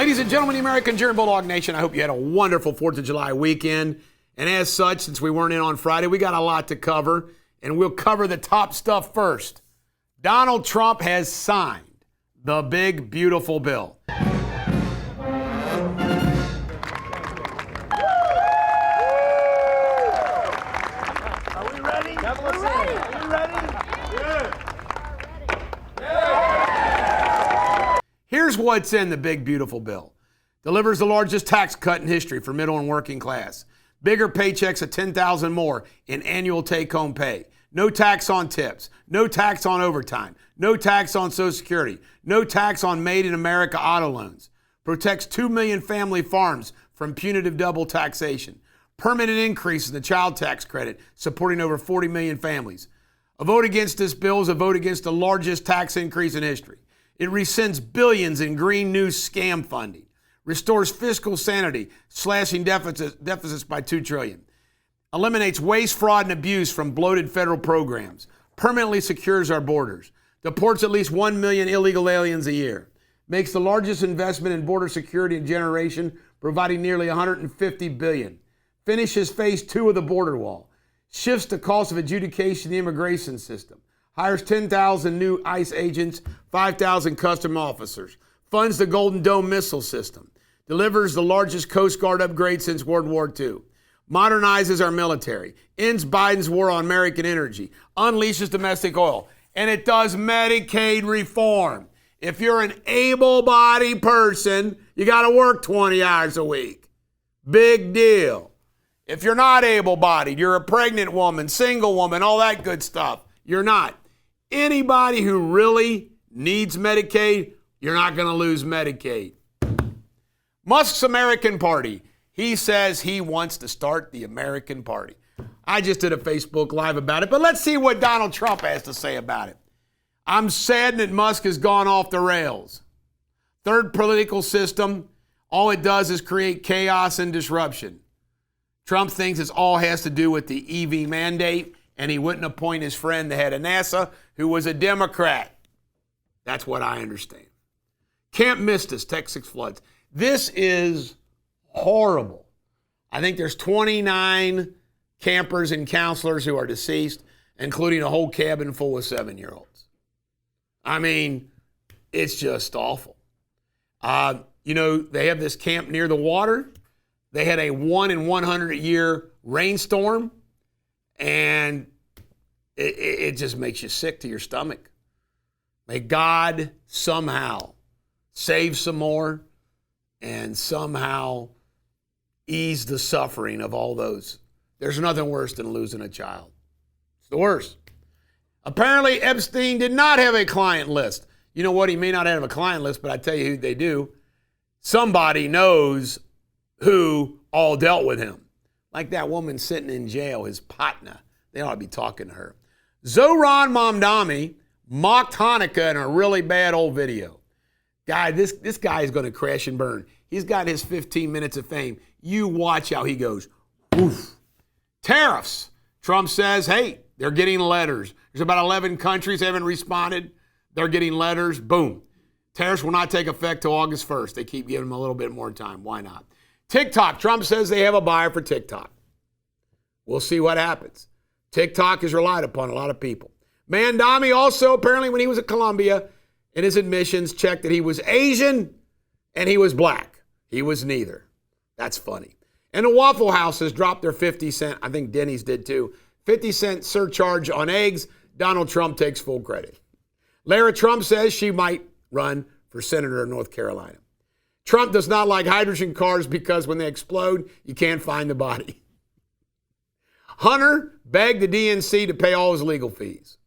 Ladies and gentlemen, the American German Bulldog Nation, I hope you had a wonderful 4th of July weekend. And as such, since we weren't in on Friday, we got a lot to cover, and we'll cover the top stuff first. Donald Trump has signed the big, beautiful bill. Here's what's in the big, beautiful bill. Delivers the largest tax cut in history for middle and working class. Bigger paychecks of $10,000 more in annual take-home pay. No tax on tips. No tax on overtime. No tax on Social Security. No tax on Made in America auto loans. Protects 2 million family farms from punitive double taxation. Permanent increase in the child tax credit, supporting over 40 million families. A vote against this bill is a vote against the largest tax increase in history. It rescinds billions in green new scam funding, restores fiscal sanity, slashing deficits by $2 trillion, eliminates waste, fraud, and abuse from bloated federal programs, permanently secures our borders, deports at least 1 million illegal aliens a year, makes the largest investment in border security in generation, providing nearly $150 billion, finishes phase 2 of the border wall, shifts the cost of adjudication in the immigration system, hires 10,000 new ICE agents, 5,000 custom officers, funds the Golden Dome missile system, delivers the largest Coast Guard upgrade since World War II, modernizes our military, ends Biden's war on American energy, unleashes domestic oil, and it does Medicaid reform. If you're an able-bodied person, you got to work 20 hours a week. Big deal. If you're not able-bodied, you're a pregnant woman, single woman, all that good stuff. You're not. Anybody who really needs Medicaid, you're not going to lose Medicaid. Musk's American Party. He says he wants to start the American Party. I just did a Facebook Live about it, but let's see what Donald Trump has to say about it. I'm saddened that Musk has gone off the rails. Third political system, all it does is create chaos and disruption. Trump thinks it all has to do with the EV mandate, and he wouldn't appoint his friend, the head of NASA, who was a Democrat. That's what I understand. Camp Mystis, Texas floods. This is horrible. I think there's 29 campers and counselors who are deceased, including a whole cabin full of 7-year-olds. I mean, it's just awful. They have this camp near the water. They had a 1 in 100-year rainstorm, and it just makes you sick to your stomach. May God somehow save some more and somehow ease the suffering of all those. There's nothing worse than losing a child. It's the worst. Apparently, Epstein did not have a client list. You know what? He may not have a client list, but I tell you who they do. Somebody knows who all dealt with him. Like that woman sitting in jail, his partner. They ought to be talking to her. Zohran Mamdani mocked Hanukkah in a really bad old video. Guy, this guy is going to crash and burn. He's got his 15 minutes of fame. You watch how he goes. Oof. Tariffs. Trump says, hey, they're getting letters. There's about 11 countries that haven't responded. They're getting letters. Boom. Tariffs will not take effect till August 1st. They keep giving them a little bit more time. Why not? TikTok. Trump says they have a buyer for TikTok. We'll see what happens. TikTok is relied upon a lot of people. Mamdani also, apparently when he was at Columbia, in his admissions, checked that he was Asian and he was black. He was neither. That's funny. And the Waffle House has dropped their 50 cent, I think Denny's did too, 50-cent surcharge on eggs. Donald Trump takes full credit. Lara Trump says she might run for senator of North Carolina. Trump does not like hydrogen cars because when they explode, you can't find the body. Hunter begged the DNC to pay all his legal fees.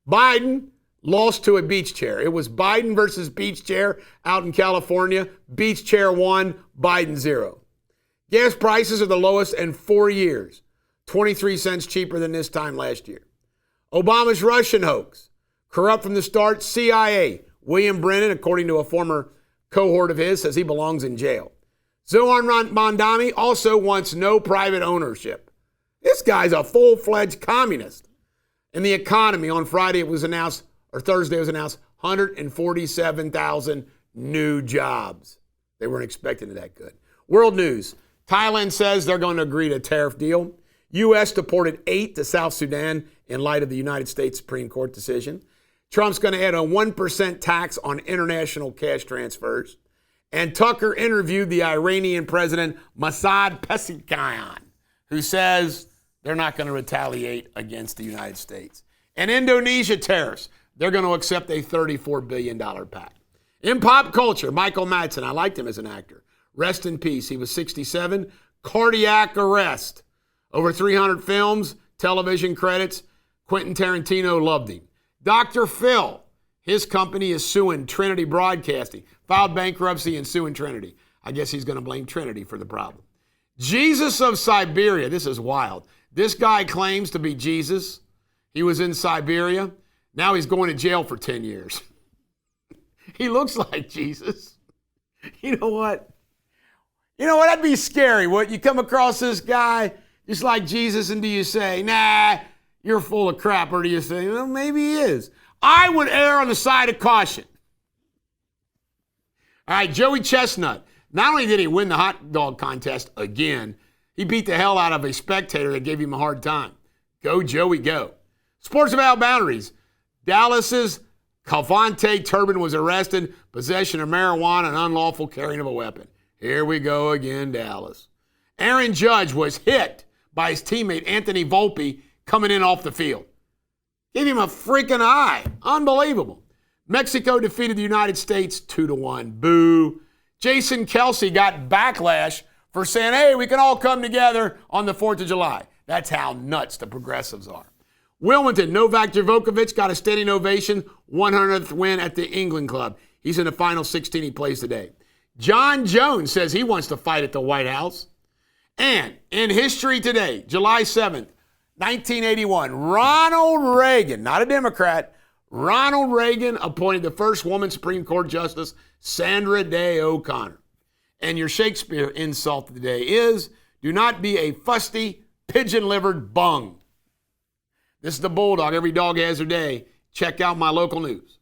Biden lost to a beach chair. It was Biden versus beach chair out in California. Beach chair won, Biden 0. Gas prices are the lowest in 4 years, 23 cents cheaper than this time last year. Obama's Russian hoax, corrupt from the start. CIA, William Brennan, according to a former cohort of his, says he belongs in jail. Zohran Mamdani also wants no private ownership. This guy's a full-fledged communist. In the economy, on Friday it was announced, or Thursday it was announced, 147,000 new jobs. They weren't expecting it that good. World news. Thailand says they're going to agree to a tariff deal. U.S. deported 8 to South Sudan in light of the United States Supreme Court decision. Trump's going to add a 1% tax on international cash transfers. And Tucker interviewed the Iranian president, Mossad Pezeshkian, who says they're not going to retaliate against the United States. And Indonesia tariffs, they're going to accept a $34 billion pact. In pop culture, Michael Madsen, I liked him as an actor. Rest in peace. He was 67. Cardiac arrest. Over 300 films, television credits. Quentin Tarantino loved him. Dr. Phil, his company is suing Trinity Broadcasting. Filed bankruptcy and suing Trinity. I guess he's going to blame Trinity for the problem. Jesus of Siberia. This is wild. This guy claims to be Jesus. He was in Siberia. Now he's going to jail for 10 years. He looks like Jesus. You know what? That'd be scary. What, you come across this guy just like Jesus, and do you say, nah, you're full of crap, or do you say, well, maybe he is? I would err on the side of caution. All right, Joey Chestnut. Not only did he win the hot dog contest again, he beat the hell out of a spectator that gave him a hard time. Go, Joey, go. Sports Without Boundaries. Dallas's Cavante Turbin was arrested, possession of marijuana and unlawful carrying of a weapon. Here we go again, Dallas. Aaron Judge was hit by his teammate Anthony Volpe coming in off the field. Gave him a freaking eye. Unbelievable. Mexico defeated the United States 2-1. Boo. Jason Kelsey got backlash for saying, hey, we can all come together on the 4th of July. That's how nuts the progressives are. Wilmington, Novak Djokovic got a standing ovation, 100th win at the England Club. He's in the final 16 he plays today. John Jones says he wants to fight at the White House. And in history today, July 7th, 1981, Ronald Reagan, not a Democrat, Ronald Reagan appointed the first woman Supreme Court Justice, Sandra Day O'Connor. And your Shakespeare insult of the day is, do not be a fusty, pigeon-livered bung. This is the Bulldog. Every dog has their day. Check out my local news.